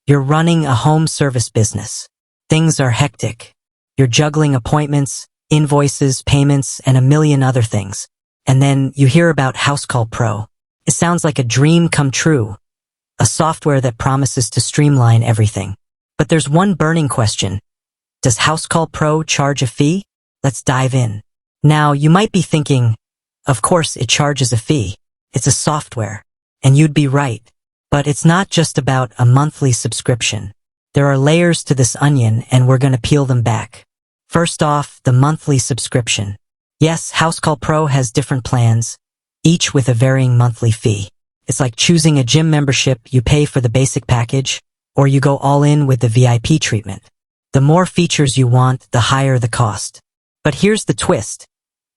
You're running a home service business. Things are hectic. You're juggling appointments, invoices, payments, and a million other things. And then you hear about Housecall Pro. It sounds like a dream come true. A software that promises to streamline everything. But there's one burning question. Does Housecall Pro charge a fee? Let's dive in. Now, you might be thinking, of course it charges a fee. It's a software. And you'd be right. But it's not just about a monthly subscription. There are layers to this onion, and we're going to peel them back. First off, the monthly subscription. Yes, Housecall Pro has different plans, each with a varying monthly fee. It's like choosing a gym membership. You pay for the basic package, or you go all in with the VIP treatment. The more features you want, the higher the cost. But here's the twist.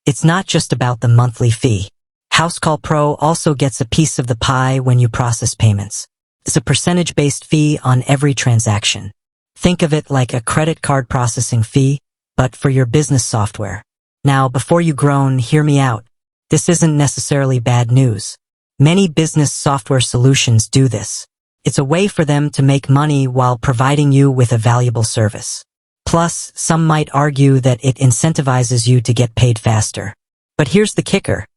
It's not just about the monthly fee. Housecall Pro also gets a piece of the pie when you process payments. It's a percentage-based fee on every transaction. Think of it like a credit card processing fee, but for your business software. Now, before you groan, hear me out. This isn't necessarily bad news. Many business software solutions do this. It's a way for them to make money while providing you with a valuable service. Plus, some might argue that it incentivizes you to get paid faster. But here's the kicker.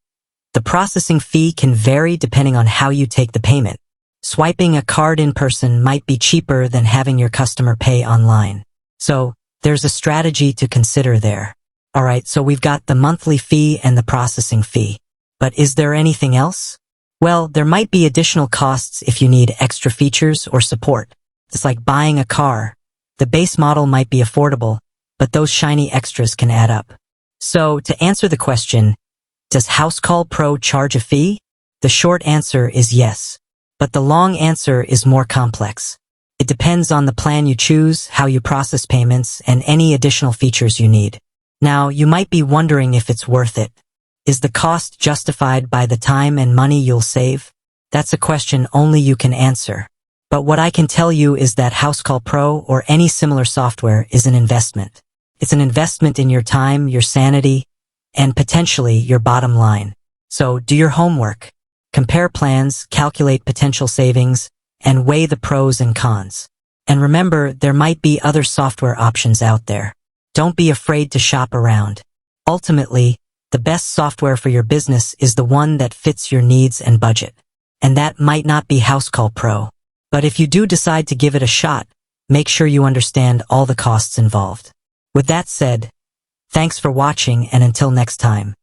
The processing fee can vary depending on how you take the payment. Swiping a card in person might be cheaper than having your customer pay online. So, there's a strategy to consider there. Alright, so we've got the monthly fee and the processing fee. But is there anything else? Well, there might be additional costs if you need extra features or support. It's like buying a car. The base model might be affordable, but those shiny extras can add up. So, to answer the question, does Housecall Pro charge a fee? The short answer is yes. But the long answer is more complex. It depends on the plan you choose, how you process payments, and any additional features you need. Now, you might be wondering if it's worth it. Is the cost justified by the time and money you'll save? That's a question only you can answer. But what I can tell you is that Housecall Pro or any similar software is an investment. It's an investment in your time, your sanity, and potentially your bottom line. So do your homework. Compare plans, calculate potential savings, and weigh the pros and cons. And remember, there might be other software options out there. Don't be afraid to shop around. Ultimately, the best software for your business is the one that fits your needs and budget. And that might not be Housecall Pro. But if you do decide to give it a shot, make sure you understand all the costs involved. With that said, thanks for watching, and until next time.